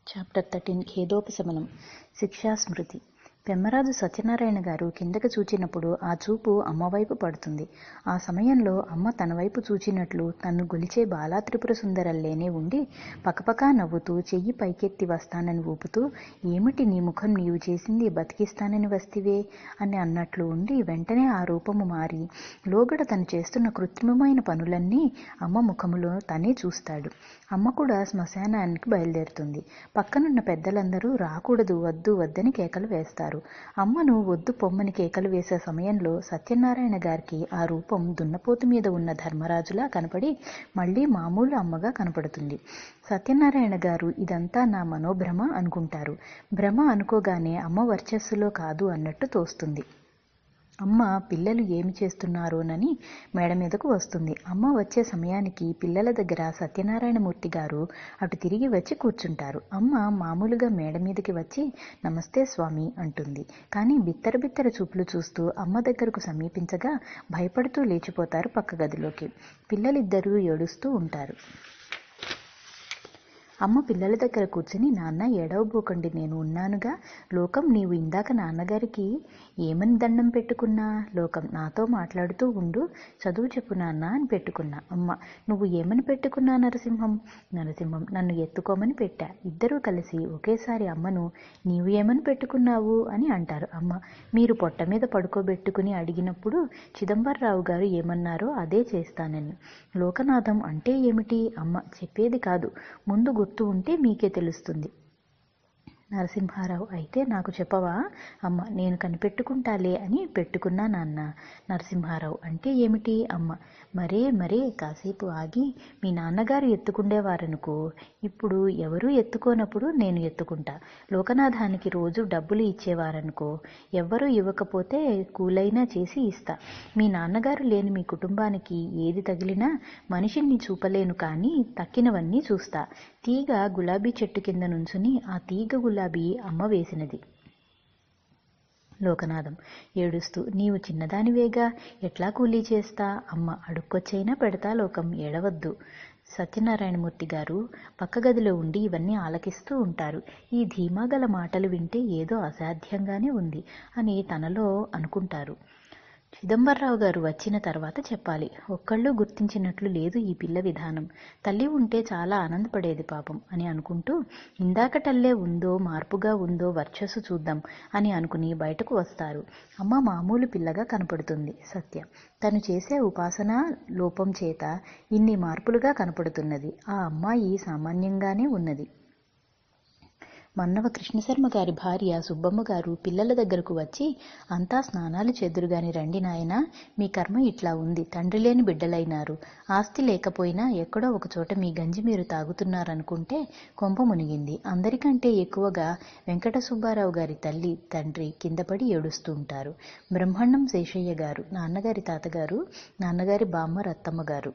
Chapter 13 ఖేదోపశమనం. శిక్షాస్మృతి. Pemmaraju Satyanarayana గారు కిందకు చూచినప్పుడు ఆ చూపు అమ్మవైపు పడుతుంది. ఆ సమయంలో అమ్మ తన వైపు చూచినట్లు తన్ను గొలిచే బాలా త్రిపుర సుందరల్లేనే ఉండి పకపకా నవ్వుతూ చెయ్యి పైకెత్తి వస్తానని ఊపుతూ, ఏమిటి నీ ముఖం నీవు చేసింది బతికిస్తానని వస్తివే అని అన్నట్లు ఉండి వెంటనే ఆ రూపము మారి లోగడ తను చేస్తున్న కృత్రిమమైన పనులన్నీ అమ్మ ముఖములో తనే చూస్తాడు. అమ్మ కూడా శ్మశానానికి బయలుదేరుతుంది. పక్కనున్న పెద్దలందరూ రాకూడదు, వద్దు వద్దని కేకలు వేస్తారు. అమ్మను వద్దు పొమ్మని కేకలు వేసే సమయంలో సత్యనారాయణ గారికి ఆ రూపం దున్నపోతు మీద ఉన్న ధర్మరాజులా కనపడి మళ్ళీ మామూలు అమ్మగా కనపడుతుంది. సత్యనారాయణ గారు ఇదంతా నా మనోభ్రమ అనుకుంటారు. భ్రమ అనుకోగానే అమ్మ వర్చస్సులో కాదు అన్నట్టు తోస్తుంది. అమ్మ పిల్లలు ఏమి చేస్తున్నారోనని మేడ మీదకు వస్తుంది. అమ్మ వచ్చే సమయానికి పిల్లల దగ్గర సత్యనారాయణమూర్తి గారు అటు తిరిగి వచ్చి కూర్చుంటారు. అమ్మ మామూలుగా మేడ మీదకి వచ్చి నమస్తే స్వామి అంటుంది. కానీ బిత్తర బిత్తర చూపులు చూస్తూ అమ్మ దగ్గరకు సమీపించగా భయపడుతూ లేచిపోతారు పక్క గదిలోకి. పిల్లలిద్దరూ ఏడుస్తూ ఉంటారు. అమ్మ పిల్లల దగ్గర కూర్చుని, నాన్న ఏడవబోకండి, నేను ఉన్నానుగా. లోకం, నీవు ఇందాక నాన్నగారికి ఏమని దండం పెట్టుకున్నా? లోకం, నాతో మాట్లాడుతూ ఉండు, చదువు చెప్పు నాన్న అని పెట్టుకున్నా. అమ్మ, నువ్వు ఏమని పెట్టుకున్నా నరసింహం? నరసింహం, నన్ను ఎత్తుకోమని పెట్టా. ఇద్దరూ కలిసి ఒకేసారి అమ్మను నీవు ఏమని పెట్టుకున్నావు అని అంటారు. అమ్మ, మీరు పొట్ట మీద పడుకోబెట్టుకుని అడిగినప్పుడు చిదంబరరావు గారు ఏమన్నారో అదే చేస్తానని. లోకనాథం అంటే ఏమిటి? అమ్మ, చెప్పేది కాదు, ముందు గుర్తు ఉంటే మీకే తెలుస్తుంది. నరసింహారావు, అయితే నాకు చెప్పవా? అమ్మ, నేను కనిపెట్టుకుంటాలే అని పెట్టుకున్నా నాన్న. నరసింహారావు, అంటే ఏమిటి? అమ్మ, మరే కాసేపు ఆగి మీ నాన్నగారు ఎత్తుకుండేవారనుకో, ఇప్పుడు ఎవరూ ఎత్తుకోనప్పుడు నేను ఎత్తుకుంటా. లోకనాథానికి రోజు డబ్బులు ఇచ్చేవారనుకో, ఎవ్వరూ ఇవ్వకపోతే కూలైనా చేసి ఇస్తా. మీ నాన్నగారు లేని మీ కుటుంబానికి ఏది తగిలినా మనిషిని చూపలేను, కానీ తక్కినవన్నీ చూస్తా. తీగ గులాబీ చెట్టు కింద నుంచుని ఆ తీగ గులాబీ అమ్మ వేసినది. లోకనాథం ఏడుస్తూ, నీవు చిన్నదానివేగా, ఎట్లా కూలీ చేస్తా? అమ్మ, అడుక్కొచ్చైనా పెడతా లోకం, ఏడవద్దు. సత్యనారాయణమూర్తి గారు పక్క గదిలో ఉండి ఇవన్నీ ఆలకిస్తూ ఉంటారు. ఈ ధీమాగల మాటలు వింటే ఏదో అసాధ్యంగానే ఉంది అని తనలో అనుకుంటారు. చిదంబరరావు గారు వచ్చిన తర్వాత చెప్పాలి. ఒక్కళ్ళు గుర్తించినట్లు లేదు ఈ పిల్ల విధానం. తల్లి ఉంటే చాలా ఆనందపడేది పాపం అని అనుకుంటూ, ఇందాకటల్లే ఉందో మార్పుగా ఉందో వర్చస్సు చూద్దాం అని అనుకుని బయటకు వస్తారు. అమ్మ మామూలు పిల్లగా కనపడుతుంది. సత్య తను చేసే ఉపాసనా లోపం చేత ఇన్ని మార్పులుగా కనపడుతున్నది. ఆ అమ్మాయి సామాన్యంగానే ఉన్నది. మన్నవ కృష్ణశర్మ గారి భార్య సుబ్బమ్మ గారు పిల్లల దగ్గరకు వచ్చి, అంతా స్నానాలు చెద్దురుగాని రండి నాయనా, మీ కర్మ ఇట్లా ఉంది, తండ్రి లేని బిడ్డలైనారు, ఆస్తి లేకపోయినా ఎక్కడో ఒకచోట మీ గంజి మీరు తాగుతున్నారనుకుంటే కొంప మునిగింది. అందరికంటే ఎక్కువగా వెంకట సుబ్బారావు గారి తల్లి తండ్రి కిందపడి ఏడుస్తూ ఉంటారు. బ్రహ్మణం శేషయ్య గారు, నాన్నగారి తాతగారు, నాన్నగారి బామ్మ రత్తమ్మ గారు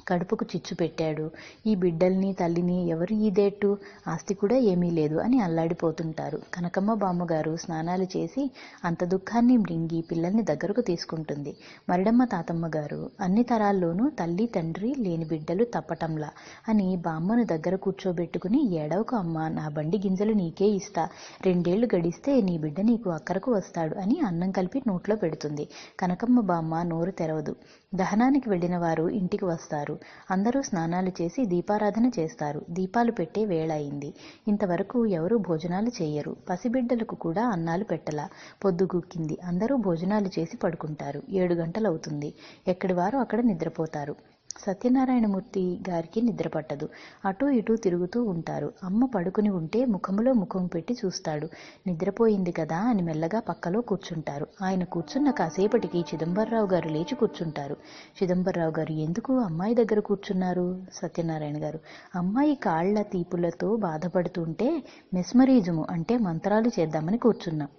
కడుపుకు చిచ్చు పెట్టాడు, ఈ బిడ్డల్ని తల్లిని ఎవరు ఈదేట్టు, ఆస్తి కూడా ఏమీ లేదు అని అల్లాడిపోతుంటారు. కనకమ్మ బామ్మగారు స్నానాలు చేసి అంత దుఃఖాన్ని మృంగి పిల్లల్ని దగ్గరకు తీసుకుంటుంది. మరిడమ్మ తాతమ్మ గారు, అన్ని తరాల్లోనూ తల్లి తండ్రి లేని బిడ్డలు తప్పటంలా అని బామ్మను దగ్గర కూర్చోబెట్టుకుని, ఏడవకు అమ్మ, నా బండి గింజలు నీకే ఇస్తా, 2 ఏళ్లు గడిస్తే నీ బిడ్డ నీకు అక్కరకు వస్తాడు అని అన్నం కలిపి నోట్లో పెడుతుంది. కనకమ్మ బామ్మ నోరు తెరవదు. దహనానికి వెళ్లిన వారు ఇంటికి వస్తారు. అందరూ స్నానాలు చేసి దీపారాధన చేస్తారు. దీపాలు పెట్టే వేళ అయింది. ఇంతవరకు ఎవరూ భోజనాలు చేయరు. పసిబిడ్డలకు కూడా అన్నాలు పెట్టలా. పొద్దుగూకింది. అందరూ భోజనాలు చేసి పడుకుంటారు. 7 గంటలవుతుంది. ఎక్కడి వారు అక్కడ నిద్రపోతారు. సత్యనారాయణమూర్తి గారికి నిద్ర పట్టదు. అటూ ఇటూ తిరుగుతూ ఉంటారు. అమ్మ పడుకుని ఉంటే ముఖములో ముఖం పెట్టి చూస్తాడు. నిద్రపోయింది కదా అని మెల్లగా పక్కలో కూర్చుంటారు. ఆయన కూర్చున్న కాసేపటికి చిదంబరరావు గారు లేచి కూర్చుంటారు. చిదంబరరావు గారు, ఎందుకు అమ్మాయి దగ్గర కూర్చున్నారు? సత్యనారాయణ గారు, అమ్మాయి కాళ్ల తీపులతో బాధపడుతుంటే మెస్మరిజము అంటే మంత్రాలు చేద్దామని కూర్చున్నాం.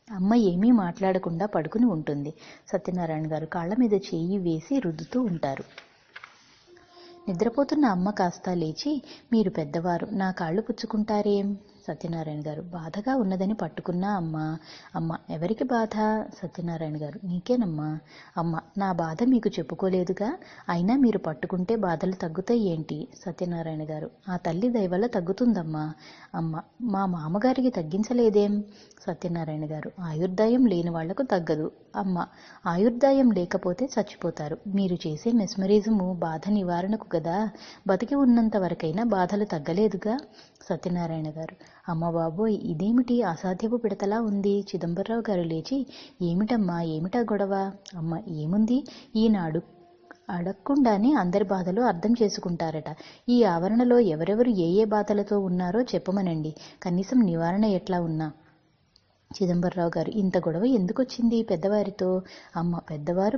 అమ్మ ఏమీ మాట్లాడకుండా పడుకుని ఉంటుంది. సత్యనారాయణ గారు కాళ్ల మీద చేయి వేసి రుద్దుతూ ఉంటారు. నిద్రపోతున్న అమ్మ కాస్త లేచి, మీరు పెద్దవారు, నా కాళ్ళు పుచ్చుకుంటారేం? సత్యనారాయణ గారు. బాధగా ఉన్నదని పట్టుకున్నా అమ్మా. అమ్మ, ఎవరికి బాధ? సత్యనారాయణ గారు, నీకేనమ్మా. అమ్మ, నా బాధ మీకు చెప్పుకోలేదుగా, అయినా మీరు పట్టుకుంటే బాధలు తగ్గుతాయి ఏంటి? సత్యనారాయణ గారు, ఆ తల్లి దయవల్ల తగ్గుతుందమ్మా. అమ్మ, మా మామగారికి తగ్గించలేదేం? సత్యనారాయణ గారు, ఆయుర్దాయం లేని వాళ్లకు తగ్గదు. అమ్మ, ఆయుర్దాయం లేకపోతే చచ్చిపోతారు. మీరు చేసే మెస్మరిజము బాధ నివారణకు గదా, బతికి ఉన్నంత వరకైనా బాధలు తగ్గలేదుగా. సత్యనారాయణ గారు, అమ్మ బాబోయ్, ఇదేమిటి అసాధ్యపు పిడతలా ఉంది? చిదంబరరావు గారు లేచి, ఏమిటమ్మా, ఏమిటా గొడవ? అమ్మ, ఏముంది, ఈనాడు అడగకుండానే అందరి బాధలు అర్థం చేసుకుంటారట. ఈ ఆవరణలో ఎవరెవరు ఏ ఏ బాధలతో ఉన్నారో చెప్పమనండి, కనీసం నివారణ ఎట్లా ఉన్నా. చిదంబరరావు గారు, ఇంత గొడవ ఎందుకొచ్చింది పెద్దవారితో? అమ్మ,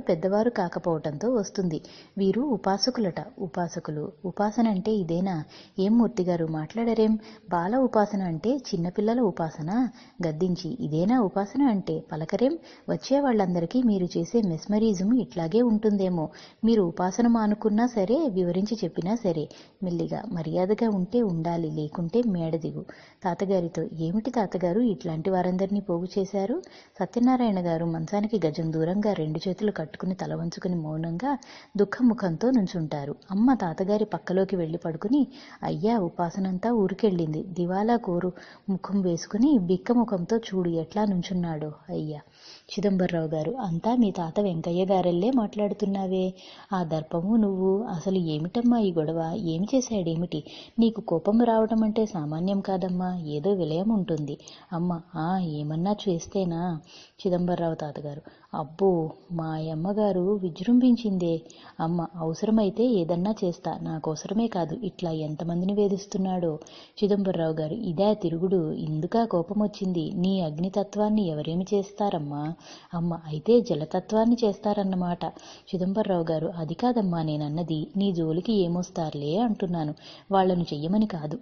పెద్దవారు కాకపోవటంతో వస్తుంది. వీరు ఉపాసకులట. ఉపాసకులు? ఉపాసన అంటే ఇదేనా? ఏం మూర్తిగారు మాట్లాడరేం? బాల ఉపాసన అంటే చిన్నపిల్లల ఉపాసన. గద్దించి, ఇదేనా ఉపాసన అంటే? పలకరేం? వచ్చే వాళ్ళందరికీ మీరు చేసే మెస్మరిజం ఇట్లాగే ఉంటుందేమో. మీరు ఉపాసన మానుకున్నా సరే, వివరించి చెప్పినా సరే. మెల్లిగా, మర్యాదగా ఉంటే ఉండాలి, లేకుంటే మేడ దిగు. తాతగారితో, ఏమిటి తాతగారు ఇట్లాంటి వారందరినీ పోగు చేశారు? సత్యనారాయణ గారు మంచానికి గజం దూరంగా రెండు చేతులు కట్టుకుని తల వంచుకుని మౌనంగా దుఃఖముఖంతో నుంచుంటారు. అమ్మ తాతగారి పక్కలోకి వెళ్లి పడుకుని, అయ్యా, ఉపాసనంతా ఊరికెళ్ళింది. దివాలా కోరు ముఖం వేసుకుని బిక్క ముఖంతో చూడు ఎట్లా నుంచున్నాడో. అయ్యా. చిదంబరరావు గారు, అంతా మీ తాత వెంకయ్య గారల్లే మాట్లాడుతున్నావే. ఆ దర్పము నువ్వు. అసలు ఏమిటమ్మా ఈ గొడవ? ఏమి చేశాడేమిటి? నీకు కోపం రావటం అంటే సామాన్యం కాదమ్మా, ఏదో విలయం ఉంటుంది. అమ్మ, ఏమన్నా చేస్తేనా? చిదంబరరావు తాతగారు, అబ్బో, మా అమ్మగారు విజృంభించిందే. అమ్మ, అవసరమైతే ఏదన్నా చేస్తా, నాకోసరమే కాదు, ఇట్లా ఎంతమందిని వేధిస్తున్నాడో. చిదంబరరావు గారు, ఇదే తిరుగుడు, ఇందుకా కోపం వచ్చింది? నీ అగ్నితత్వాన్ని ఎవరేమి చేస్తారమ్మా? అమ్మ, అయితే జలతత్వాన్ని చేస్తారన్నమాట. చిదంబరరావు గారు, అది కాదమ్మా నేనన్నది, నీ జోలికి ఏమొస్తారులే అంటున్నాను, వాళ్లను చెయ్యమని కాదు.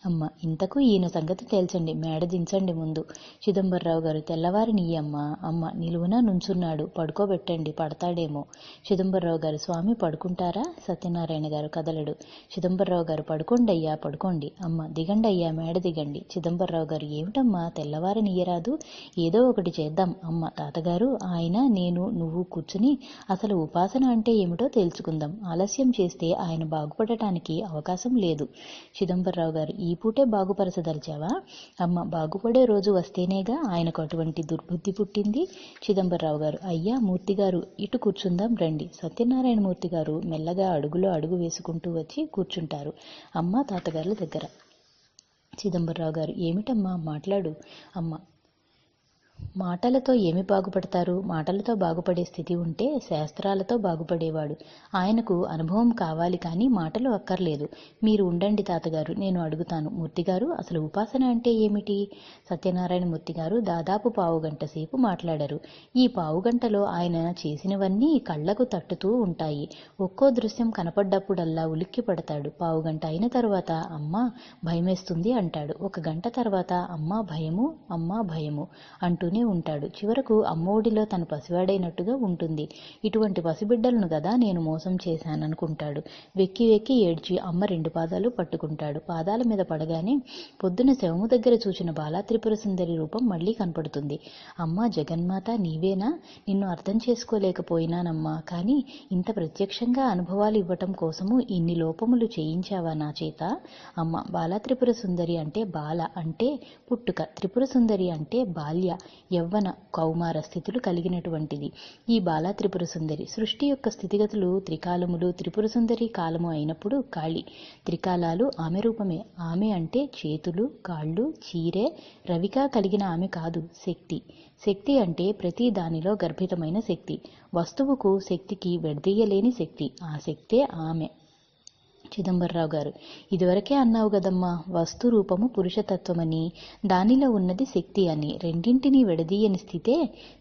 అమ్మ, ఇంతకు ఈయన సంగతి తేల్చండి, మేడ దించండి ముందు. చిదంబరరావు గారు, తెల్లవారినియ్యమ్మా. అమ్మ, నిలువున నుంచున్నాడు, పడుకోబెట్టండి, పడతాడేమో. చిదంబరరావు గారు, స్వామి పడుకుంటారా? సత్యనారాయణ గారు, కదలడు. చిదంబరరావు గారు, పడుకోండయ్యా, పడుకోండి. అమ్మ, దిగండయ్యా, మేడ దిగండి. చిదంబరరావు గారు, ఏమిటమ్మా, తెల్లవారినియ్యరాదు, ఏదో ఒకటి చేద్దాం. అమ్మ, తాతగారు, ఆయన, నేను, నువ్వు కూర్చుని అసలు ఉపాసన అంటే ఏమిటో తేల్చుకుందాం. ఆలస్యం చేస్తే ఆయన బాగుపడటానికి అవకాశం లేదు. చిదంబరరావు గారు, ఈ పూటే బాగుపరచదలిచావా? అమ్మ, బాగుపడే రోజు వస్తేనేగా ఆయనకు అటువంటి దుర్బుద్ధి పుట్టింది. చిదంబరరావు గారు, అయ్యా మూర్తిగారు, ఇటు కూర్చుందాం రండి. సత్యనారాయణ మూర్తి గారు మెల్లగా అడుగులో అడుగు వేసుకుంటూ వచ్చి కూర్చుంటారు అమ్మ తాతగారుల దగ్గర. చిదంబరరావు గారు, ఏమిటమ్మా, మాట్లాడు. అమ్మ, మాటలతో ఏమి బాగుపడతారు? మాటలతో బాగుపడే స్థితి ఉంటే శాస్త్రాలతో బాగుపడేవాడు. ఆయనకు అనుభవం కావాలి కానీ మాటలు అక్కర్లేదు. మీరు ఉండండి తాతగారు, నేను అడుగుతాను. మూర్తిగారు, అసలు ఉపాసన అంటే ఏమిటి? సత్యనారాయణ మూర్తిగారు దాదాపు పావుగంట సేపు మాట్లాడారు. ఈ పావుగంటలో ఆయన చేసినవన్నీ కళ్లకు తట్టుతూ ఉంటాయి. ఒక్కో దృశ్యం కనపడ్డప్పుడల్లా ఉలిక్కి పడతాడు. పావుగంట అయిన తర్వాత అమ్మా భయమేస్తుంది అంటాడు. ఒక గంట తర్వాత అమ్మా భయము, అమ్మా భయము అంటూనే ఉంటాడు. చివరకు అమ్మఒడిలో తను పసివాడైనట్టుగా ఉంటుంది. ఇటువంటి పసిబిడ్డలను గదా నేను మోసం చేశాననుకుంటాడు. వెక్కి వెక్కి ఏడ్చి అమ్మ రెండు పాదాలు పట్టుకుంటాడు. పాదాల మీద పడగానే పొద్దున శవము దగ్గర చూచిన బాలా త్రిపుర సుందరి రూపం మళ్లీ కనపడుతుంది. అమ్మా జగన్మాత, నీవేనా? నిన్ను అర్థం చేసుకోలేకపోయినానమ్మా, కానీ ఇంత ప్రత్యక్షంగా అనుభవాలు ఇవ్వటం కోసము ఇన్ని లోపములు చేయించావా నా చేత? అమ్మ, బాలా త్రిపుర సుందరి అంటే బాల అంటే పుట్టుక, త్రిపుర సుందరి అంటే బాల్య, యవ్వన, కౌమార స్థితులు కలిగినటువంటిది ఈ బాలా త్రిపుర సుందరి. సృష్టి యొక్క స్థితిగతులు త్రికాలములు, త్రిపుర సుందరి కాలము అయినప్పుడు కాళి. త్రికాలాలు ఆమె రూపమే. ఆమె అంటే చేతులు, కాళ్ళు, చీరె, రవిక కలిగిన ఆమె కాదు, శక్తి. శక్తి అంటే ప్రతి దానిలో గర్భితమైన శక్తి. వస్తువుకు, శక్తికి విడదీయలేని శక్తి. ఆ శక్తే ఆమె. చిదంబరరావు గారు, ఇదివరకే అన్నావు గదమ్మా, వస్తు రూపము పురుషతత్వమని, దానిలో ఉన్నది శక్తి అని. రెండింటినీ విడదీయని స్థితే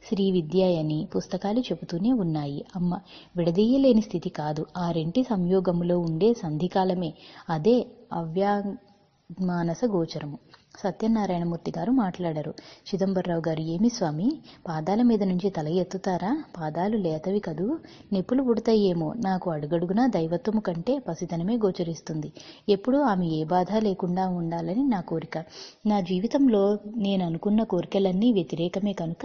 శ్రీ విద్య అని పుస్తకాలు చెబుతూనే ఉన్నాయి. అమ్మ, విడదీయలేని స్థితి కాదు, ఆ రెంటి సంయోగములో ఉండే సంధికాలమే, అదే అవ్యామానస గోచరము. సత్యనారాయణమూర్తి గారు మాట్లాడారు. చిదంబరరావు గారు, ఏమి స్వామి, పాదాల మీద నుంచి తల ఎత్తుతారా? పాదాలు లేతవి కదూ, నిప్పులు పుడతాయేమో. నాకు అడుగడుగునా దైవత్వము కంటే పసితనమే గోచరిస్తుంది. ఎప్పుడూ ఆమె ఏ బాధ లేకుండా ఉండాలని నా కోరిక. నా జీవితంలో నేను అనుకున్న కోరికలన్నీ వ్యతిరేకమే కనుక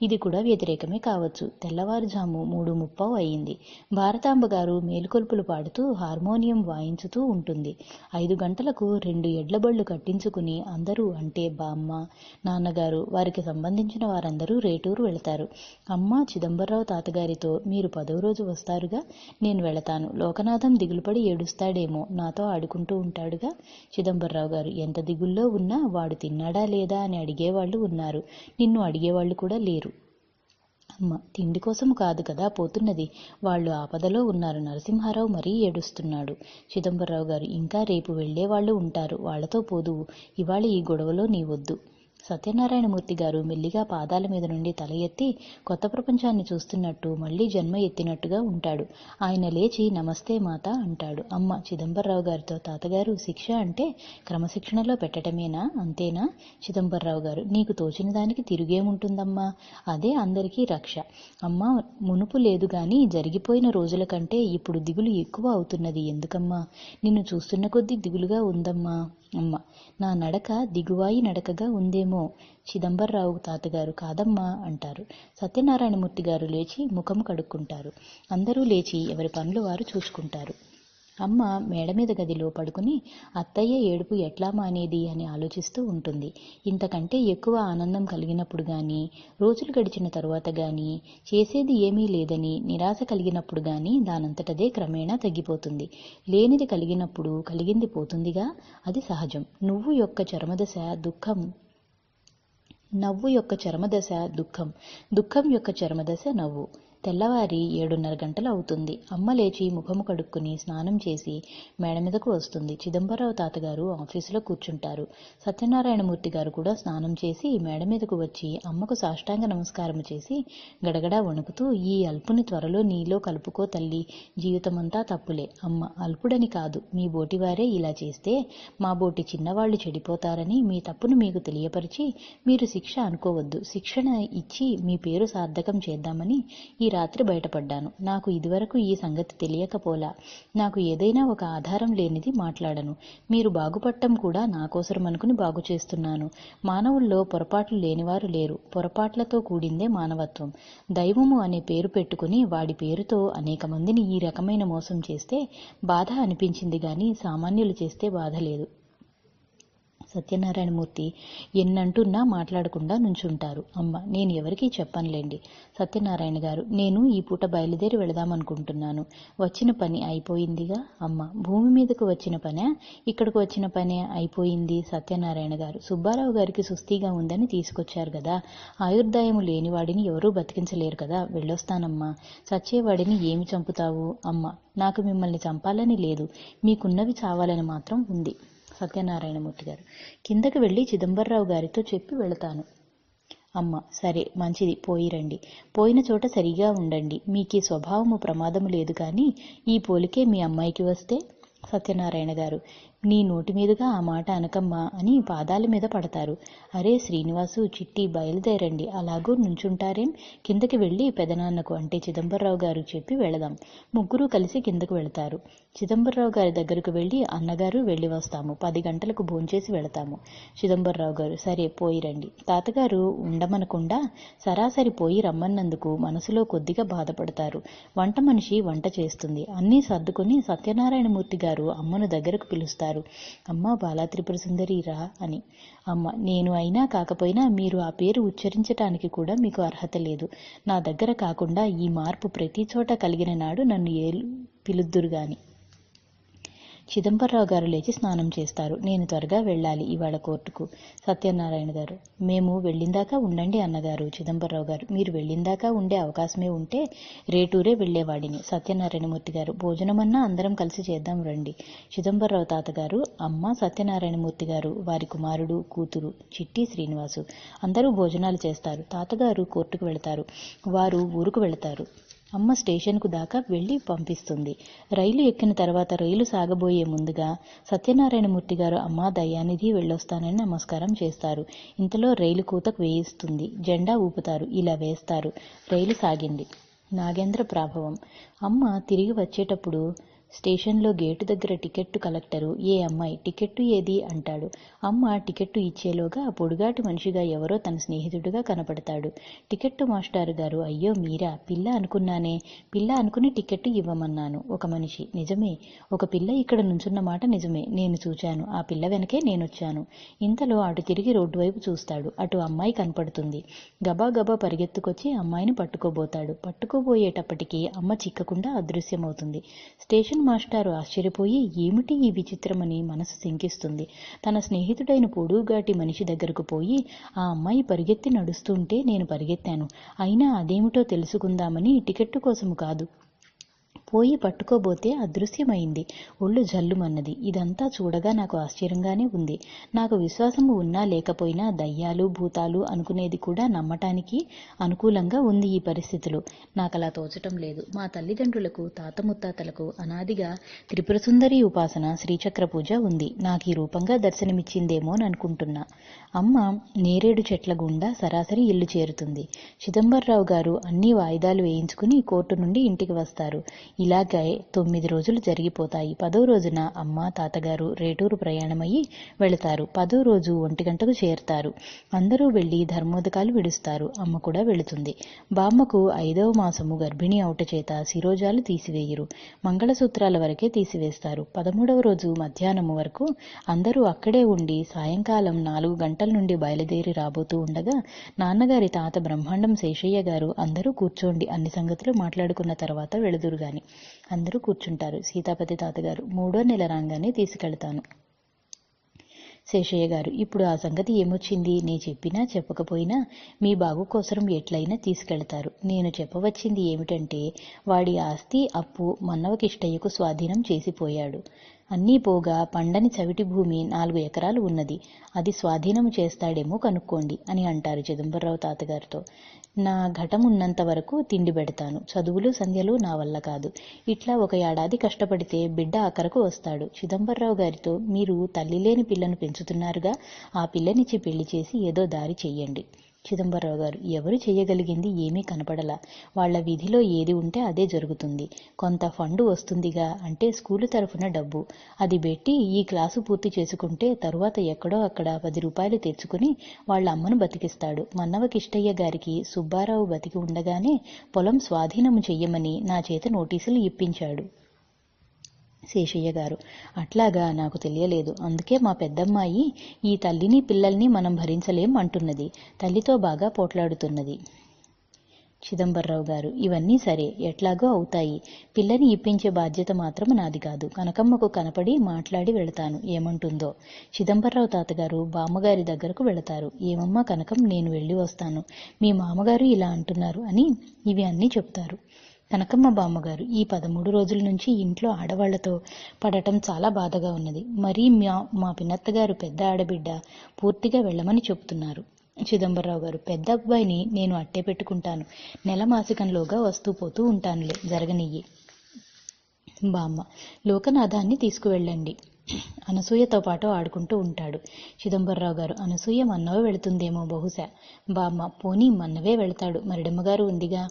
ఇది కూడా వ్యతిరేకమే కావచ్చు. తెల్లవారుజాము 3:30 అయింది. భారతాంబ గారు మేలుకొల్పులు పాడుతూ హార్మోనియం వాయించుతూ ఉంటుంది. 5 గంటలకు 2 ఎడ్ల బళ్ళు కట్టించుకుని అందరూ, అంటే బామ్మ, నాన్నగారు, వారికి సంబంధించిన వారందరూ రేటూరు వెళతారు. అమ్మ చిదంబరరావు తాతగారితో, మీరు 10వ రోజు వస్తారుగా, నేను వెళతాను. లోకనాథం దిగులుపడి ఏడుస్తాడేమో, నాతో ఆడుకుంటూ ఉంటాడుగా. చిదంబరరావు గారు, ఎంత దిగుల్లో ఉన్నా వాడు తిన్నాడా లేదా అని అడిగేవాళ్ళు ఉన్నారు, నిన్ను అడిగేవాళ్ళు కూడా లేరు. అమ్మ, తిండి కోసము కాదు కదా పోతున్నది, వాళ్ళు ఆపదలో ఉన్నారు. నరసింహారావు మరీ ఏడుస్తున్నాడు. చిదంబరరావు గారు, ఇంకా రేపు వెళ్లేవాళ్లు ఉంటారు, వాళ్లతో పోదువు. ఇవాళ ఈ గొడవలో నీవొద్దు. సత్యనారాయణమూర్తి గారు మెల్లిగా పాదాల మీద నుండి తల ఎత్తి కొత్త ప్రపంచాన్ని చూస్తున్నట్టు, మళ్లీ జన్మ ఎత్తినట్టుగా ఉంటాడు. ఆయన లేచి నమస్తే మాత అంటాడు. అమ్మ చిదంబరరావు గారితో, తాతగారు, శిక్ష అంటే క్రమశిక్షణలో పెట్టటమేనా, అంతేనా? చిదంబరరావు గారు, నీకు తోచిన దానికి తిరుగేముంటుందమ్మా, అదే అందరికీ రక్ష. అమ్మ, మునుపు లేదు గాని జరిగిపోయిన రోజుల కంటే ఇప్పుడు దిగులు ఎక్కువ అవుతున్నది. ఎందుకమ్మా? నిన్ను చూస్తున్న కొద్దీ దిగులుగా ఉందమ్మా. అమ్మ, నా నడక దిగువాయి నడకగా ఉందేమో. చిదంబరరావు తాతగారు, కాదమ్మా అంటారు. సత్యనారాయణమూర్తి గారు లేచి ముఖం కడుక్కుంటారు. అందరూ లేచి ఎవరి పనులు వారు చూసుకుంటారు. అమ్మ మేడ మీద గదిలో పడుకుని అత్తయ్య ఏడుపు ఎట్లా మానేది అని ఆలోచిస్తూ ఉంటుంది. ఇంతకంటే ఎక్కువ ఆనందం కలిగినప్పుడు గాని, రోజులు గడిచిన తరువాత గాని, చేసేది ఏమీ లేదని నిరాశ కలిగినప్పుడు గాని దానంతటదే క్రమేణా తగ్గిపోతుంది. లేనిది కలిగినప్పుడు కలిగింది పోతుందిగా, అది సహజం. నవ్వు యొక్క చరమదశ దుఃఖం, దుఃఖం యొక్క చరమదశ నవ్వు. తెల్లవారి 7:30 గంటలు అవుతుంది. అమ్మ లేచి ముఖము కడుక్కుని స్నానం చేసి మేడ మీదకు వస్తుంది. చిదంబరరావు తాతగారు ఆఫీసులో కూర్చుంటారు. సత్యనారాయణమూర్తి గారు కూడా స్నానం చేసి మేడ మీదకు వచ్చి అమ్మకు సాష్టాంగ నమస్కారం చేసి గడగడా వణుకుతూ, ఈ అల్పుని త్వరలో నీలో కలుపుకో తల్లి, జీవితమంతా తప్పులే. అమ్మ, అల్పుడని కాదు, మీ బోటివారే ఇలా చేస్తే మా బోటి చిన్నవాళ్లు చెడిపోతారని మీ తప్పును మీకు తెలియపరిచి మీరు శిక్ష అనుకోవద్దు, శిక్షణ ఇచ్చి మీ పేరు సార్థకం చేద్దామని ఈ రాత్రి బయటపడ్డాను. నాకు ఇదివరకు ఈ సంగతి తెలియకపోలా. నాకు ఏదైనా ఒక ఆధారం లేనిది మాట్లాడను. మీరు బాగుపడటం కూడా నా కోసరం అనుకుని బాగు చేస్తున్నాను. మానవుల్లో పొరపాట్లు లేనివారు లేరు. పొరపాట్లతో కూడిందే మానవత్వం. దైవము అనే పేరు పెట్టుకుని వాడి పేరుతో అనేక మందిని ఈ రకమైన మోసం చేస్తే బాధ అనిపించింది గాని సామాన్యులు చేస్తే బాధ లేదు. సత్యనారాయణమూర్తి ఎన్నంటున్నా మాట్లాడకుండా నుంచుంటారు. అమ్మ, నేను ఎవరికీ చెప్పనులేండి. సత్యనారాయణ గారు, నేను ఈ పూట బయలుదేరి వెళదామనుకుంటున్నాను. వచ్చిన పని అయిపోయిందిగా. అమ్మ, భూమి మీదకు వచ్చిన పనే, ఇక్కడికి వచ్చిన పనే అయిపోయింది. సత్యనారాయణ గారు, సుబ్బారావు గారికి సుస్థిగా ఉందని తీసుకొచ్చారు కదా, ఆయుర్దాయము లేనివాడిని ఎవరూ బతికించలేరు కదా, వెళ్ళొస్తానమ్మా. చచ్చేవాడిని ఏమి చంపుతావు? అమ్మ, నాకు మిమ్మల్ని చంపాలని లేదు, మీకున్నవి చావాలని మాత్రం ఉంది. సత్యనారాయణమూర్తి గారు, కిందకి వెళ్ళి చిదంబరరావు గారితో చెప్పి వెళతాను. అమ్మ, సరే, మంచిది, పోయిరండి. పోయిన చోట సరిగా ఉండండి. మీకీ స్వభావము ప్రమాదము లేదు కానీ ఈ పోలికే మీ అమ్మాయికి వస్తే. సత్యనారాయణ గారు, నీ నోటి మీదుగా ఆ మాట అనకమ్మా అని పాదాల మీద పడతారు. అరే శ్రీనివాసు, చిట్టి, బయలుదేరండి. అలాగూ నుంచుంటారేం? కిందకి వెళ్ళి పెదనాన్నకు, అంటే చిదంబరరావు గారు చెప్పి వెళదాం. ముగ్గురు కలిసి కిందకు వెళతారు. చిదంబరరావు గారి దగ్గరకు వెళ్ళి, అన్నగారు వెళ్ళి వస్తాము, 10 గంటలకు భోంచేసి వెళతాము. చిదంబరరావు గారు, సరే, పోయిరండి. తాతగారు ఉండమనకుండా సరాసరి పోయి రమ్మన్నందుకు మనసులో కొద్దిగా బాధపడతారు. వంట మనిషి వంట చేస్తుంది. అన్నీ సర్దుకుని సత్యనారాయణమూర్తి గారు అమ్మను దగ్గరకు పిలుస్తారు. అమ్మ, బాలా త్రిపుర సుందరి రా అని. అమ్మ, నేను అయినా కాకపోయినా మీరు ఆ పేరు ఉచ్చరించటానికి కూడా మీకు అర్హత లేదు. నా దగ్గర కాకుండా ఈ మార్పు ప్రతి చోట కలిగిన నాడు నన్ను పిలుద్దురుగాని. చిదంబరరావు గారు లేచి స్నానం చేస్తారు. నేను త్వరగా వెళ్ళాలి ఇవాళ కోర్టుకు. సత్యనారాయణ గారు, మేము వెళ్ళిందాకా ఉండండి అన్నగారు. చిదంబరరావు గారు, మీరు వెళ్ళిందాకా ఉండే అవకాశమే ఉంటే రేటూరే వెళ్లేవాడిని. సత్యనారాయణమూర్తి గారు, భోజనమన్నా అందరం కలిసి చేద్దాం రండి. చిదంబరరావు తాతగారు, అమ్మ, సత్యనారాయణమూర్తి గారు, వారి కుమారుడు, కూతురు చిట్టి, శ్రీనివాసు అందరూ భోజనాలు చేస్తారు. తాతగారు కోర్టుకు వెళతారు. వారు ఊరుకు వెళతారు. అమ్మ స్టేషన్కు దాకా వెళ్ళి పంపిస్తుంది. రైలు ఎక్కిన తర్వాత రైలు సాగబోయే ముందుగా సత్యనారాయణమూర్తి గారు అమ్మా దయానిధి వెళ్ళొస్తానని నమస్కారం చేస్తారు. ఇంతలో రైలు కూతకు వేయిస్తుంది. జెండా ఊపుతారు. ఇలా వేస్తారు. రైలు సాగింది. నాగేంద్ర ప్రాభవం. అమ్మ తిరిగి వచ్చేటప్పుడు స్టేషన్లో గేటు దగ్గర టికెట్టు కలెక్టరు ఏ అమ్మాయి టికెట్టు ఏది అంటాడు. అమ్మ టికెట్టు ఇచ్చేలోగా పొడుగాటి మనిషిగా ఎవరో తన స్నేహితుడిగా కనపడతాడు. టికెట్టు మాస్టారు గారు, అయ్యో మీరా, పిల్ల అనుకున్నానే, పిల్ల అనుకుని టికెట్టు ఇవ్వమన్నాను. ఒక మనిషి, నిజమే, ఒక పిల్ల ఇక్కడ నుంచున్న మాట నిజమే, నేను చూచాను, ఆ పిల్ల వెనకే నేనొచ్చాను. ఇంతలో అటు తిరిగి రోడ్డు వైపు చూస్తాడు. అటు అమ్మాయి కనపడుతుంది. గబా గబా పరిగెత్తుకొచ్చి అమ్మాయిని పట్టుకోబోతాడు. పట్టుకోబోయేటప్పటికీ అమ్మ చిక్కకుండా అదృశ్యమవుతుంది. స్టేషన్ మాస్టారు ఆశ్చర్యపోయి ఏమిటి ఈ విచిత్రమని మనసు శంకిస్తుంది. తన స్నేహితుడైన పొడుగాటి మనిషి దగ్గరకు పోయి, ఆ అమ్మాయి పరిగెత్తి నడుస్తుంటే నేను పరిగెత్తాను, అయినా అదేమిటో తెలుసుకుందామని, టికెట్టు కోసము కాదు, పోయి పట్టుకోబోతే అదృశ్యమైంది. ఒళ్ళు జల్లుమన్నది. ఇదంతా చూడగా నాకు ఆశ్చర్యంగానే ఉంది. నాకు విశ్వాసము ఉన్నా లేకపోయినా దయ్యాలు భూతాలు అనుకునేది కూడా నమ్మటానికి అనుకూలంగా ఉంది ఈ పరిస్థితులు. నాకలా తోచటం లేదు. మా తల్లిదండ్రులకు తాత ముత్తాతలకు అనాదిగా త్రిపురసుందరి ఉపాసన, శ్రీచక్ర పూజ ఉంది. నాకు ఈ రూపంగా దర్శనమిచ్చిందేమోననుకుంటున్నా. అమ్మ నేరేడు చెట్ల గుండా సరాసరి ఇల్లు చేరుతుంది. చిదంబరరావు గారు అన్ని వాయిదాలు వేయించుకుని కోర్టు నుండి ఇంటికి వస్తారు. ఇలాగే 9 రోజులు జరిగిపోతాయి. 10వ రోజున అమ్మ తాతగారు రేటూరు ప్రయాణమయ్యి వెళతారు. 10వ రోజు 1 గంటకు చేరుతారు. అందరూ వెళ్లి ధర్మోదకాలు విడుస్తారు. అమ్మ కూడా వెళుతుంది. బామ్మకు 5వ మాసము గర్భిణి అవుట చేత శిరోజాలు తీసివేయరు. మంగళసూత్రాల వరకే తీసివేస్తారు. 13వ రోజు మధ్యాహ్నము వరకు అందరూ అక్కడే ఉండి సాయంకాలం 4 గంటల నుండి బయలుదేరి రాబోతూ ఉండగా నాన్నగారి తాత బ్రహ్మాండం శేషయ్య గారు, అందరూ కూర్చోండి, అన్ని సంగతులు మాట్లాడుకున్న తర్వాత వెళుదురు గాని. అందరూ కూర్చుంటారు. సీతాపతి తాతగారు, 3వ నెల రాగానే తీసుకెళ్తాను. శేషయ్య గారు, ఇప్పుడు ఆ సంగతి ఏమొచ్చింది? నే చెప్పినా చెప్పకపోయినా మీ బాగు కోసరం ఎట్లయినా తీసుకెళ్తారు. నేను చెప్పవచ్చింది ఏమిటంటే, వాడి ఆస్తి అప్పు మన్నవకిష్టయ్యకు స్వాధీనం చేసిపోయాడు. అన్నీ పోగా పండని చవిటి భూమి 4 ఎకరాలు ఉన్నది. అది స్వాధీనం చేస్తాడేమో కనుక్కోండి అని అంటారు చిదంబరరావు తాతగారితో. నా ఘటం ఉన్నంత వరకు తిండి పెడతాను. చదువులు సంధ్యలు నా వల్ల కాదు. ఇట్లా 1 ఏడాది కష్టపడితే బిడ్డ ఆఖరకు వస్తాడు. చిదంబరరావు గారితో, మీరు తల్లి లేని పిల్లను పెంచుతున్నారుగా, ఆ పిల్లనిచ్చి పెళ్లి చేసి ఏదో దారి చెయ్యండి. చిదంబరరావు గారు, ఎవరు చెయ్యగలిగింది ఏమీ కనపడలా. వాళ్ల విధిలో ఏది ఉంటే అదే జరుగుతుంది. కొంత ఫండు వస్తుందిగా, అంటే స్కూలు తరఫున డబ్బు, అది పెట్టి ఈ క్లాసు పూర్తి చేసుకుంటే తరువాత ఎక్కడో అక్కడ 10 రూపాయలు తెచ్చుకుని వాళ్ళ అమ్మను బతికిస్తాడు. మన్నవకిష్టయ్య గారికి సుబ్బారావు బతికి ఉండగానే పొలం స్వాధీనము చెయ్యమని నా చేత నోటీసులు ఇప్పించాడు. శేషయ్య గారు, అట్లాగా, నాకు తెలియలేదు. అందుకే మా పెద్దమ్మాయి ఈ తల్లిని పిల్లల్ని మనం భరించలేం అంటున్నది. తల్లితో బాగా పోట్లాడుతున్నది. చిదంబరరావు గారు, ఇవన్నీ సరే, ఎట్లాగో అవుతాయి. పిల్లని ఇప్పించే బాధ్యత మాత్రం నాది కాదు. కనకమ్మకు కనపడి మాట్లాడి వెళతాను, ఏమంటుందో. చిదంబరరావు తాతగారు బామ్మగారి దగ్గరకు వెళతారు. ఏమమ్మా కనకం, నేను వెళ్ళి వస్తాను. మీ మామగారు ఇలా అంటున్నారు అని ఇవి అన్నీ చెప్తారు. కనకమ్మ బామ్మగారు, ఈ 13 రోజుల నుంచి ఇంట్లో ఆడవాళ్లతో పడటం చాలా బాధగా ఉన్నది. మరీ మా పిన్నత్తగారు పెద్ద ఆడబిడ్డ పూర్తిగా వెళ్ళమని చెబుతున్నారు. చిదంబరరావు గారు, పెద్ద అబ్బాయిని నేను అట్టే పెట్టుకుంటాను. నెల మాసికంలోగా వస్తూ పోతూ ఉంటానులే, జరగనియ్యి. బామ్మ, లోకనాథాన్ని తీసుకువెళ్ళండి. అనసూయతో పాటు ఆడుకుంటూ ఉంటాడు. చిదంబరరావు గారు, అనసూయ మన్నవ వెళుతుందేమో బహుశా. బామ్మ, పోనీ మన్నవే వెళతాడు, మరిడమ్మగారు ఉందిగా.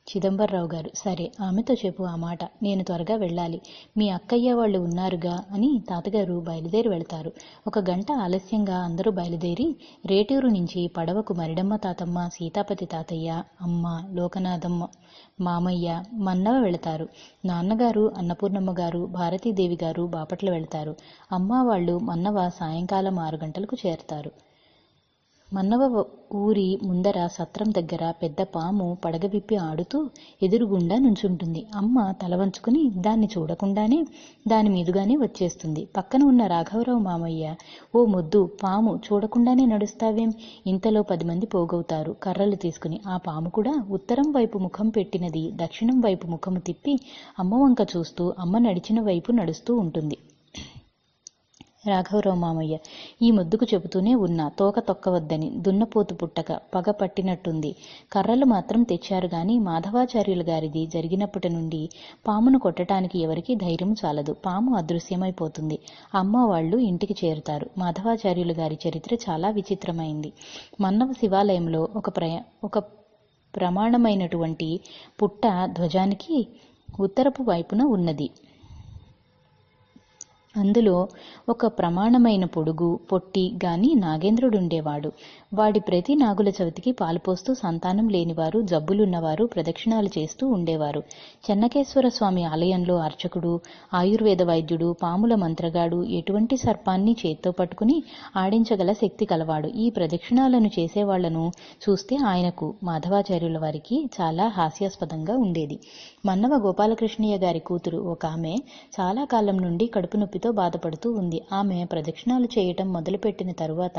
చిదంబరరావు గారు, సరే, ఆమెతో చెప్పు ఆ మాట, నేను త్వరగా వెళ్ళాలి. మీ అక్కయ్య వాళ్ళు ఉన్నారుగా అని తాతగారు బయలుదేరి వెళతారు. 1 గంట ఆలస్యంగా అందరూ బయలుదేరి రేటూరు నుంచి పడవకు మరిడమ్మ తాతమ్మ, సీతాపతి తాతయ్య, అమ్మ, లోకనాథమ్మ, మామయ్య, మన్నవ వెళతారు. నాన్నగారు, అన్నపూర్ణమ్మ గారు, భారతీదేవి గారు బాపట్ల వెళతారు. అమ్మ వాళ్ళు మన్నవ సాయంకాలం 6 గంటలకు చేరతారు. మన్నవ ఊరి ముందర సత్రం దగ్గర పెద్ద పాము పడగ విప్పి ఆడుతూ ఎదురుగుండా నుంచుంటుంది. అమ్మ తల వంచుకుని దాన్ని చూడకుండానే దాని మీదుగానే వచ్చేస్తుంది. పక్కన ఉన్న రాఘవరావు మామయ్య, ఓ మొద్దు పాము, చూడకుండానే నడుస్తావేం? ఇంతలో 10 మంది పోగవుతారు కర్రలు తీసుకుని. ఆ పాము కూడా ఉత్తరం వైపు ముఖం పెట్టినది దక్షిణం వైపు ముఖము తిప్పి అమ్మ వంక చూస్తూ అమ్మ నడిచిన వైపు నడుస్తూ ఉంటుంది. రాఘవరావు మామయ్య: ఈ మొద్దుకు చెబుతూనే ఉన్నా, తోక తొక్కవద్దని. దున్నపోతు పుట్టక పగ పట్టినట్టుంది. కర్రలు మాత్రం తెచ్చారు గాని మాధవాచార్యులు గారిది జరిగినప్పటి నుండి పామును కొట్టడానికి ఎవరికీ ధైర్యం చాలదు. పాము అదృశ్యమైపోతుంది. అమ్మ వాళ్ళు ఇంటికి చేరుతారు. మాధవాచార్యులు గారి చరిత్ర చాలా విచిత్రమైంది. మన్నవ శివాలయంలో ఒక ప్రమాణమైనటువంటి పుట్ట ధ్వజానికి ఉత్తరపు వైపున ఉన్నది. అందులో ఒక ప్రమాణమైన పొడుగు పొట్టి గాని నాగేంద్రుడుండేవాడు. వాడి ప్రతి నాగుల చవితికి పాలుపోస్తూ సంతానం లేనివారు, జబ్బులున్నవారు ప్రదక్షిణాలు చేస్తూ ఉండేవారు. చెన్నకేశ్వర స్వామి ఆలయంలో అర్చకుడు, ఆయుర్వేద వైద్యుడు, పాముల మంత్రగాడు ఎటువంటి సర్పాన్ని చేత్తో పట్టుకుని ఆడించగల శక్తి కలవాడు. ఈ ప్రదక్షిణాలను చేసేవాళ్లను చూస్తే ఆయనకు, మాధవాచార్యుల వారికి చాలా హాస్యాస్పదంగా ఉండేది. మన్నవ గోపాలకృష్ణయ్య గారి కూతురు ఒక ఆమె చాలా కాలం నుండి కడుపు నొప్పితో బాధపడుతూ ఉంది. ఆమె ప్రదక్షిణాలు చేయటం మొదలుపెట్టిన తరువాత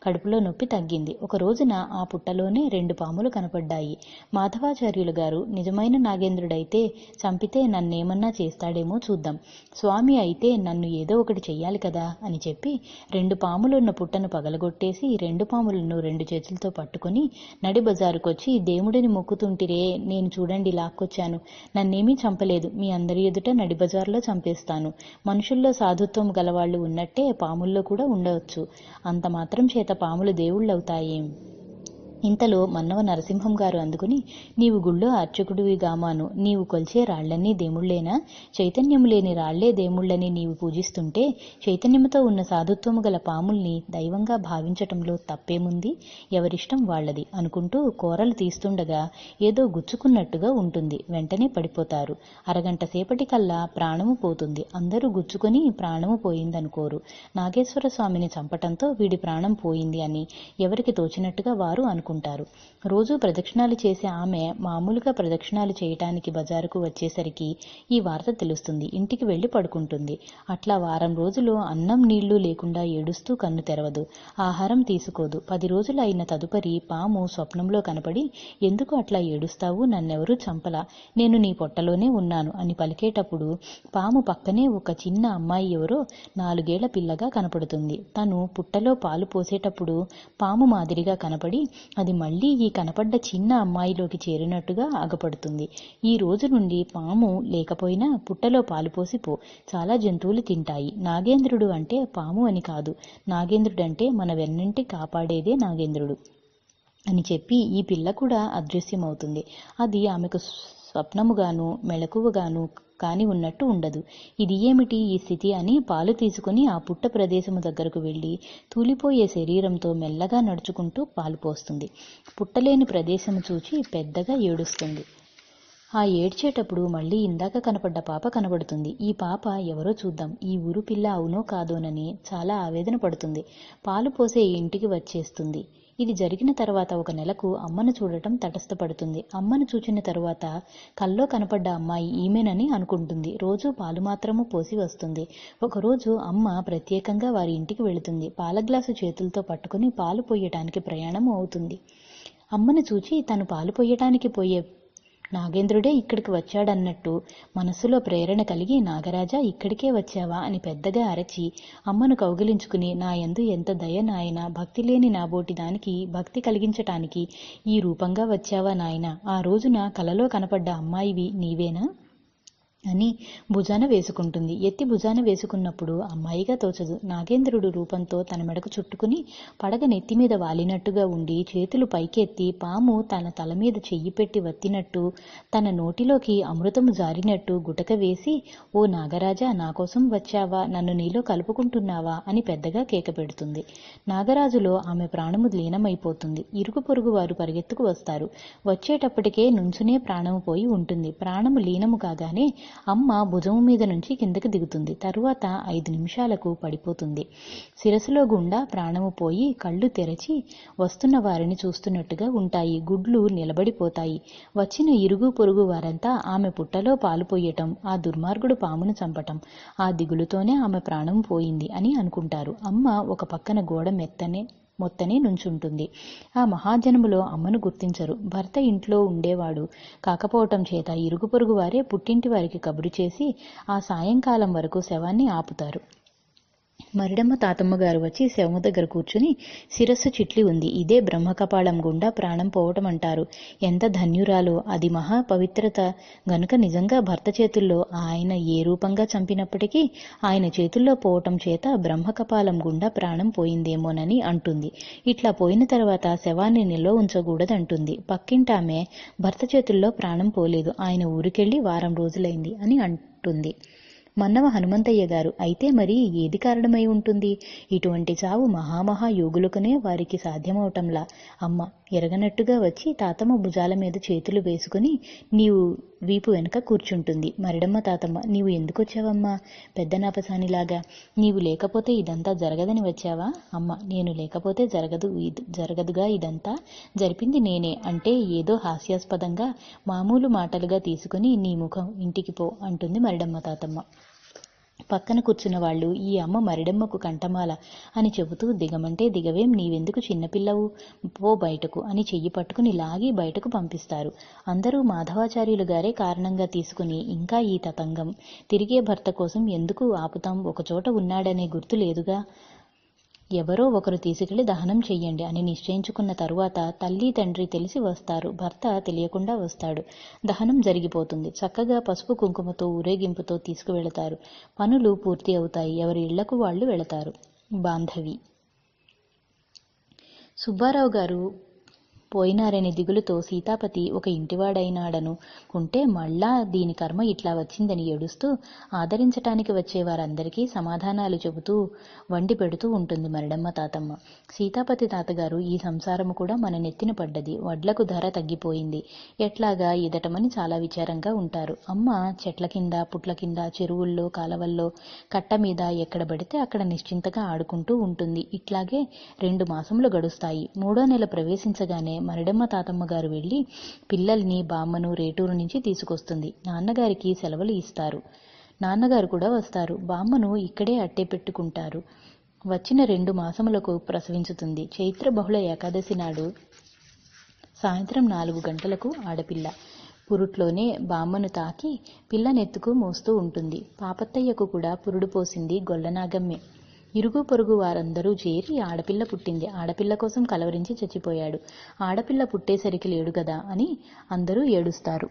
కడుపులో నొప్పి తగ్గింది. ఒక రోజున ఆ పుట్టలోనే 2 పాములు కనపడ్డాయి. మాధవాచార్యులు గారు, నిజమైన నాగేంద్రుడైతే చంపితే నన్నేమన్నా చేస్తాడేమో చూద్దాం, స్వామి అయితే నన్ను ఏదో ఒకటి చెయ్యాలి కదా అని చెప్పి 2 పాములున్న పుట్టను పగలగొట్టేసి 2 పాములను 2 చేతులతో పట్టుకుని నడి బజారుకొచ్చి, దేవుడిని మొక్కుతుంటిరే, నేను చూడండి లాక్కొచ్చాను, నన్నేమీ చంపలేదు, మీ అందరి ఎదుట నడి బజార్లో చంపేస్తాను. మనుషుల్లో సాధుత్వం గలవాళ్లు ఉన్నట్టే పాముల్లో కూడా ఉండవచ్చు. అంత మాత్రం చేత పాములు దేవుళ్ళవుతాయేం? ఇంతలో మన్నవ నరసింహం గారు అందుకుని, నీవు గుళ్ళో అర్చకుడివి గామాను, నీవు కొల్చే రాళ్లన్నీ దేముళ్లేనా? చైతన్యము లేని రాళ్లే దేముళ్లని నీవు పూజిస్తుంటే చైతన్యముతో ఉన్న సాధుత్వము గల పాముల్ని దైవంగా భావించటంలో తప్పేముంది? ఎవరిష్టం వాళ్లది అనుకుంటూ కోరలు తీస్తుండగా ఏదో గుచ్చుకున్నట్టుగా ఉంటుంది. వెంటనే పడిపోతారు. అరగంట సేపటికల్లా ప్రాణము పోతుంది. అందరూ గుచ్చుకొని ప్రాణము పోయిందనుకోరు. నాగేశ్వర స్వామిని చంపటంతో వీడి ప్రాణం పోయింది అని ఎవరికి తోచినట్టుగా వారు అనుకుంటారు. రోజూ ప్రదక్షిణాలు చేసే ఆమె మామూలుగా ప్రదక్షిణాలు చేయటానికి బజారుకు వచ్చేసరికి ఈ వార్త తెలుస్తుంది. ఇంటికి వెళ్లి పడుకుంటుంది. అట్లా వారం రోజులు అన్నం నీళ్లు లేకుండా ఏడుస్తూ కన్ను తెరవదు. ఆహారం తీసుకోదు. 10 రోజులు అయిన తదుపరి పాము స్వప్నంలో కనపడి, ఎందుకు అట్లా ఏడుస్తావు? నన్నెవరూ చంపలా, నేను నీ పొట్టలోనే ఉన్నాను అని పలికేటప్పుడు పాము పక్కనే ఒక చిన్న అమ్మాయి ఎవరో 4 ఏళ్ల పిల్లగా కనపడుతుంది. తను పుట్టలో పాలు పోసేటప్పుడు పాము మాదిరిగా కనపడి అది మళ్లీ ఈ కనపడ్డ చిన్న అమ్మాయిలోకి చేరినట్టుగా ఆగపడుతుంది. ఈ రోజు నుండి పాము లేకపోయినా పుట్టలో పాలు పోసి పో, చాలా జంతువులు తింటాయి. నాగేంద్రుడు అంటే పాము అని కాదు, నాగేంద్రుడంటే మన వెన్నంటి కాపాడేదే నాగేంద్రుడు అని చెప్పి ఈ పిల్ల కూడా అదృశ్యమవుతుంది. అది ఆమెకు స్వప్నముగాను మెళకువగాను కాని ఉన్నట్టు ఉండదు. ఇది ఏమిటి ఈ స్థితి అని పాలు తీసుకుని ఆ పుట్ట ప్రదేశము దగ్గరకు వెళ్లి తూలిపోయే శరీరంతో మెల్లగా నడుచుకుంటూ పాలు పోస్తుంది. పుట్టలేని ప్రదేశము చూచి పెద్దగా ఏడుస్తుంది. ఆ ఏడ్చేటప్పుడు మళ్లీ ఇందాక కనపడ్డ పాప కనబడుతుంది. ఈ పాప ఎవరో చూద్దాం, ఈ ఊరు పిల్ల అవునో కాదోనని చాలా ఆవేదన పడుతుంది. పాలు పోసే ఇంటికి వచ్చేస్తుంది. ఇది జరిగిన తర్వాత 1 నెలకు అమ్మను చూడటం తటస్థపడుతుంది. అమ్మను చూచిన తరువాత కల్లో కనపడ్డ అమ్మాయి ఈమెనని అనుకుంటుంది. రోజు పాలు మాత్రము పోసి వస్తుంది. ఒకరోజు అమ్మ ప్రత్యేకంగా వారి ఇంటికి వెళుతుంది. పాల గ్లాసు చేతులతో పట్టుకుని పాలు పొయ్యటానికి ప్రయాణం అవుతుంది. అమ్మను చూచి తను పాలు పొయ్యటానికి పోయే నాగేంద్రుడే ఇక్కడికి వచ్చాడన్నట్టు మనస్సులో ప్రేరణ కలిగి, నాగరాజా ఇక్కడికే వచ్చావా అని పెద్దగా అరచి అమ్మను కౌగిలించుకుని, నా యందు ఎంత దయ నాయనా, భక్తి లేని నాబోటి దానికి భక్తి కలిగించటానికి ఈ రూపంగా వచ్చావా నాయనా? ఆ రోజున కలలో కనపడ్డ అమ్మాయివి నీవేనా అని భుజాన వేసుకుంటుంది. ఎత్తి భుజాన వేసుకున్నప్పుడు అమ్మాయిగా తోచదు. నాగేంద్రుడు రూపంతో తన మెడకు చుట్టుకుని పడగ నెత్తిమీద వాలినట్టుగా ఉండి చేతులు పైకెత్తి పాము తన తల మీద చెయ్యి పెట్టి వత్తినట్టు, తన నోటిలోకి అమృతము జారినట్టు గుటక వేసి, ఓ నాగరాజా, నా కోసం వచ్చావా? నన్ను నీలో కలుపుకుంటున్నావా అని పెద్దగా కేక పెడుతుంది. నాగరాజులో ఆమె ప్రాణము లీనమైపోతుంది. ఇరుగు పొరుగు వారు పరిగెత్తుకు వస్తారు. వచ్చేటప్పటికే నుంచునే ప్రాణము పోయి ఉంటుంది. ప్రాణము లీనము కాగానే అమ్మ భుజము మీద నుంచి కిందకి దిగుతుంది. తరువాత 5 నిమిషాలకు పడిపోతుంది. శిరస్సులో గుండా ప్రాణము పోయి కళ్ళు తెరచి వస్తున్న వారిని చూస్తున్నట్టుగా ఉంటాయి. గుడ్లు నిలబడిపోతాయి. వచ్చిన ఇరుగు పొరుగు వారంతా ఆమె పుట్టలో పాలు పోయటం, ఆ దుర్మార్గుడు పామును చంపటం, ఆ దిగులుతోనే ఆమె ప్రాణం పోయింది అని అనుకుంటారు. అమ్మ ఒక పక్కన గోడ మొత్తనే నుంచుంటుంది. ఆ మహాజనములో అమ్మను గుర్తించరు. భర్త ఇంట్లో ఉండేవాడు కాకపోవటం చేత ఇరుగు పొరుగు వారే పుట్టింటి వారికి కబురు చేసి ఆ సాయంకాలం వరకు శవాన్ని ఆపుతారు. మరిడమ్మ తాతమ్మ గారు వచ్చి శవము దగ్గర కూర్చుని శిరస్సు చిట్లి ఉంది. ఇదే బ్రహ్మకపాళం గుండా ప్రాణం పోవటం అంటారు. ఎంత ధన్యురాలో! అది మహా పవిత్రత గనుక నిజంగా భర్త చేతుల్లో ఆయన ఏ రూపంగా చంపినప్పటికీ ఆయన చేతుల్లో పోవటం చేత బ్రహ్మకపాలం గుండా ప్రాణం పోయిందేమోనని అంటుంది. ఇట్లా పోయిన తర్వాత శవాన్ని నిల్వ ఉంచకూడదంటుంది. పక్కింటామె భర్త చేతుల్లో ప్రాణం పోలేదు, ఆయన ఊరికెళ్ళి వారం రోజులైంది అని అంటుంది. మన్నవ హనుమంతయ్య గారు, అయితే మరి ఏది కారణమై ఉంటుంది? ఇటువంటి చావు మహామహా యోగులకునే వారికి సాధ్యమవటంలా. అమ్మ ఎరగనట్టుగా వచ్చి తాతమ్మ భుజాల మీద చేతులు వేసుకుని నీవు వీపు వెనుక కూర్చుంటుంది. మరిడమ్మ తాతమ్మ, నీవు ఎందుకొచ్చావమ్మా పెద్దనాపసానిలాగా? నీవు లేకపోతే ఇదంతా జరగదని వచ్చావా? అమ్మ, నేను లేకపోతే జరగదుగా ఇదంతా. జరిపింది నేనే అంటే ఏదో హాస్యాస్పదంగా మామూలు మాటలుగా తీసుకుని నీ ముఖం ఇంటికి పో అంటుంది మరిడమ్మ తాతమ్మ. పక్కన కూర్చున్న వాళ్ళు ఈ అమ్మ మరిడమ్మకు కంఠమాల అని చెబుతూ, దిగమంటే దిగవేం, నీవెందుకు చిన్నపిల్లవు, పో బయటకు అని చెయ్యి పట్టుకుని లాగి బయటకు పంపిస్తారు. అందరూ మాధవాచార్యులు గారే కారణంగా తీసుకుని ఇంకా ఈ తతంగం. తిరిగే భర్త కోసం ఎందుకు ఆపుతాం, ఒకచోట ఉన్నాడనే గుర్తు లేదుగా. ఎవరో ఒకరు తీసుకెళ్లి దహనం చెయ్యండి అని నిశ్చయించుకున్న తరువాత తల్లి తండ్రి తెలిసి వస్తారు, భర్త తెలియకుండా వస్తాడు. దహనం జరిగిపోతుంది. చక్కగా పసుపు కుంకుమతో ఊరేగింపుతో తీసుకువెళతారు. పనులు పూర్తి అవుతాయి. ఎవరి ఇళ్లకు వాళ్ళు వెళతారు. బాంధవి. సుబ్బారావు గారు పోయినారని దిగులుతో సీతాపతి ఒక ఇంటివాడైనాడనుకుంటే మళ్ళా దీని కర్మ ఇట్లా వచ్చిందని ఏడుస్తూ ఆదరించటానికి వచ్చే వారందరికీ సమాధానాలు చెబుతూ వండి పెడుతూ ఉంటుంది మరిడమ్మ తాతమ్మ. సీతాపతి తాతగారు, ఈ సంసారము కూడా మన నెత్తిన పడ్డది, వడ్లకు ధర తగ్గిపోయింది, ఎట్లాగా ఈదటమని చాలా విచారంగా ఉంటారు. అమ్మ చెట్ల కింద పుట్ల కింద చెరువుల్లో కాలవల్లో కట్ట మీద ఎక్కడ పడితే అక్కడ నిశ్చింతగా ఆడుకుంటూ ఉంటుంది. ఇట్లాగే 2 మాసములు గడుస్తాయి. 3వ నెల ప్రవేశించగానే మరిడమ్మ తాతమ్మ గారు వెళ్లి పిల్లల్ని బామ్మను రేటూరు నుంచి తీసుకొస్తుంది. నాన్నగారికి సెలవులు ఇస్తారు. నాన్నగారు కూడా వస్తారు. బామ్మను ఇక్కడే అట్టే పెట్టుకుంటారు. వచ్చిన 2 మాసములకు ప్రసవించుతుంది. చైత్ర బహుళ ఏకాదశి నాడు సాయంత్రం 4 గంటలకు ఆడపిల్ల పురుట్లోనే బామ్మను తాకి పిల్లనెత్తుకు మోస్తూ ఉంటుంది. పాపత్తయ్యకు కూడా పురుడు పోసింది గొల్లనాగమ్మే. ఇరుగు పొరుగు వారందరూ చేరి ఆడపిల్ల పుట్టింది, ఆడపిల్ల కోసం కలవరించి చచ్చిపోయాడు, ఆడపిల్ల పుట్టేసరికి లేడు గదా అని అందరూ ఏడుస్తారు.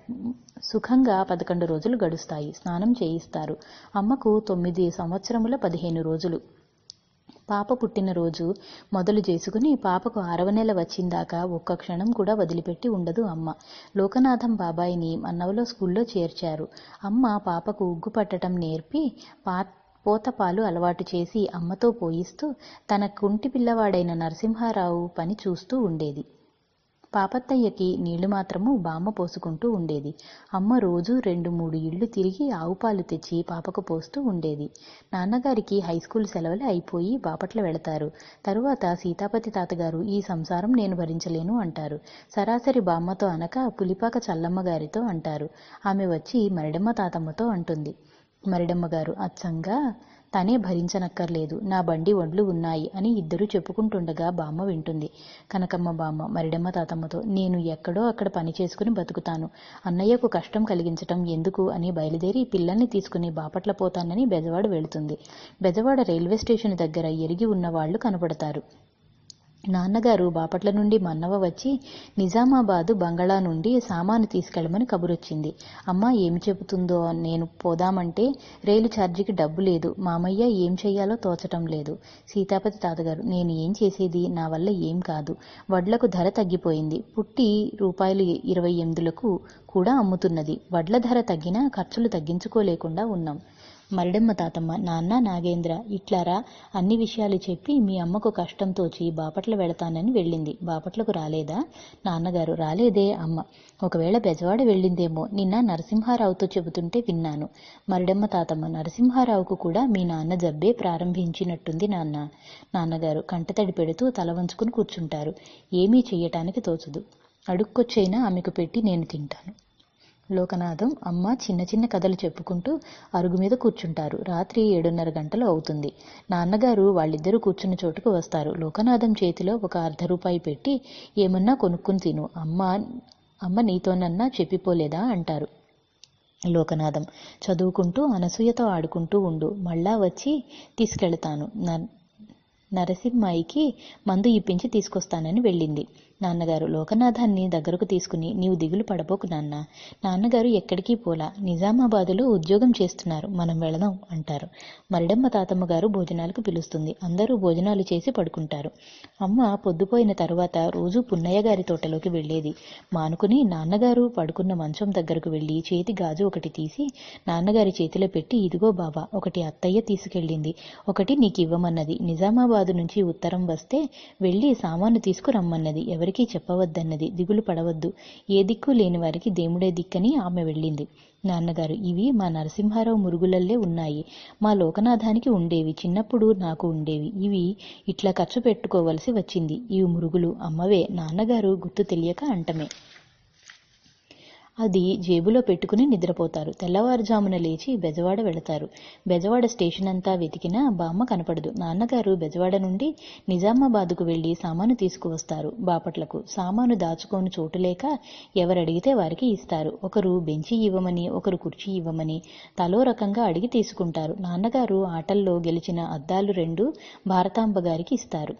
సుఖంగా 11 రోజులు గడుస్తాయి. స్నానం చేయిస్తారు. అమ్మకు 9 సంవత్సరముల 15 రోజులు. పాప పుట్టినరోజు మొదలు చేసుకుని పాపకు 6వ నెల వచ్చిందాకా ఒక్క క్షణం కూడా వదిలిపెట్టి ఉండదు అమ్మ. లోకనాథం బాబాయిని మన్నవలో స్కూల్లో చేర్చారు. అమ్మ పాపకు ఉగ్గు పట్టడం నేర్పి పోతపాలు అలవాటు చేసి అమ్మతో పోయిస్తూ తన కుంటి పిల్లవాడైన నరసింహారావు పని చూస్తూ ఉండేది. పాపత్తయ్యకి నీళ్లు మాత్రము బామ్మ పోసుకుంటూ ఉండేది. అమ్మ రోజు 2-3 ఇళ్లు తిరిగి ఆవుపాలు తెచ్చి పాపకు పోస్తూ ఉండేది. నాన్నగారికి హైస్కూల్ సెలవులు అయిపోయి బాపట్ల వెళతారు. తరువాత సీతాపతి తాతగారు, ఈ సంసారం నేను భరించలేను అంటారు. సరాసరి బామ్మతో అనక పులిపాక చల్లమ్మ గారితో అంటారు. ఆమె వచ్చి మరిడమ్మ తాతమ్మతో అంటుంది. మరిడమ్మ గారు అచ్చంగా తనే భరించనక్కర్లేదు, నా బండి ఒడ్లు ఉన్నాయి అని ఇద్దరూ చెప్పుకుంటుండగా బామ్మ వింటుంది. కనకమ్మ బామ్మ మరిడమ్మ తాతమ్మతో, నేను ఎక్కడో అక్కడ పని చేసుకుని బతుకుతాను, అన్నయ్యకు కష్టం కలిగించటం ఎందుకు అని బయలుదేరి పిల్లల్ని తీసుకుని బాపట్ల పోతానని బెజవాడ వెళుతుంది. బెజవాడ రైల్వే స్టేషన్ దగ్గర ఎరిగి ఉన్న వాళ్ళు కనపడతారు. నాన్నగారు బాపట్ల నుండి మన్నవ వచ్చి నిజామాబాదు బంగళా నుండి సామాను తీసుకెళ్లమని కబురొచ్చింది. అమ్మ ఏమి చెబుతుందో, నేను పోదామంటే రైలు ఛార్జీకి డబ్బు లేదు, మామయ్య ఏం చెయ్యాలో తోచటం లేదు. సీతాపతి తాతగారు, నేను ఏం చేసేది, నా వల్ల ఏం కాదు, వడ్లకు ధర తగ్గిపోయింది, పుట్టి రూ. 28లకు కూడా అమ్ముతున్నది, వడ్ల ధర తగ్గినా ఖర్చులు తగ్గించుకోలేకుండా ఉన్నాం. మరిడమ్మ తాతమ్మ, నాన్న నాగేంద్ర ఇట్లారా అన్ని విషయాలు చెప్పి మీ అమ్మకు కష్టం తోచి బాపట్ల వెళతానని వెళ్ళింది. బాపట్లకు రాలేదా? నాన్నగారు, రాలేదే అమ్మ, ఒకవేళ బెజవాడ వెళ్ళిందేమో, నిన్న నరసింహారావుతో చెబుతుంటే విన్నాను. మరిడమ్మ తాతమ్మ, నరసింహారావుకు కూడా మీ నాన్న జబ్బే ప్రారంభించినట్టుంది నాన్న. నాన్నగారు కంటతడి పెడుతూ తల వంచుకుని కూర్చుంటారు. ఏమీ చెయ్యటానికి తోచదు. అడుక్కొచ్చైనా ఆమెకు పెట్టి నేను తింటాను. లోకనాథం అమ్మ చిన్న చిన్న కథలు చెప్పుకుంటూ అరుగు మీద కూర్చుంటారు. రాత్రి 7:30 గంటలు అవుతుంది. నాన్నగారు వాళ్ళిద్దరూ కూర్చున్న చోటుకు వస్తారు. లోకనాథం చేతిలో ఒక ₹1/2 పెట్టి, ఏమన్నా కొనుక్కుని తిను, అమ్మ నీతోనన్నా చెప్పిపోలేదా అంటారు. లోకనాథం. చదువుకుంటూ అనసూయతో ఆడుకుంటూ ఉండు, మళ్ళా వచ్చి తీసుకెళతాను. నరసింహాయికి మందు ఇప్పించి తీసుకొస్తానని వెళ్ళింది. నాన్నగారు లోకనాథాన్ని దగ్గరకు తీసుకుని, నీవు దిగులు పడబోకు నాన్న, నాన్నగారు ఎక్కడికి పోలా, నిజామాబాదులో ఉద్యోగం చేస్తున్నారు, మనం వెళదాం అంటారు. మరిడమ్మ తాతమ్మ గారు భోజనాలకు పిలుస్తుంది. అందరూ భోజనాలు చేసి పడుకుంటారు. అమ్మ పొద్దుపోయిన తరువాత రోజూ పున్నయ్య గారి తోటలోకి వెళ్ళేది. మానుకుని నాన్నగారు పడుకున్న మంచం దగ్గరకు వెళ్ళి చేతి గాజు ఒకటి తీసి నాన్నగారి చేతిలో పెట్టి, ఇదిగో బాబా, ఒకటి అత్తయ్య తీసుకెళ్ళింది, ఒకటి నీకు ఇవ్వమన్నది. నిజామాబాదు నుంచి ఉత్తరం వస్తే వెళ్ళి సామాను తీసుకురమ్మన్నది, ఎవరికీ చెప్పవద్దన్నది, దిగులు పడవద్దు, ఏ దిక్కు లేని వారికి దేవుడే దిక్కని ఆమె వెళ్ళింది. నాన్నగారు, ఇవి మా నరసింహారావు మురుగులల్లే ఉన్నాయి, మా లోకనాథానికి ఉండేవి, చిన్నప్పుడు నాకు ఉండేవి, ఇవి ఇట్లా ఖర్చు పెట్టుకోవలసి వచ్చింది, ఇవి మురుగులు అమ్మవే. నాన్నగారు గుర్తు తెలియక అంటమే. అది జేబులో పెట్టుకుని నిద్రపోతారు. తెల్లవారుజామున లేచి బెజవాడ వెళతారు. బెజవాడ స్టేషన్ అంతా వెతికినా బామ్మ కనపడదు. నాన్నగారు బెజవాడ నుండి నిజామాబాదుకు వెళ్లి సామాను తీసుకువస్తారు. బాపట్లకు సామాను దాచుకోని చోటులేక ఎవరడిగితే వారికి ఇస్తారు. ఒకరు బెంచి ఇవ్వమని, ఒకరు కుర్చీ ఇవ్వమని తలో రకంగా అడిగి తీసుకుంటారు. నాన్నగారు ఆటల్లో గెలిచిన అద్దాలు 2 భారతాంబ గారికి ఇస్తారు.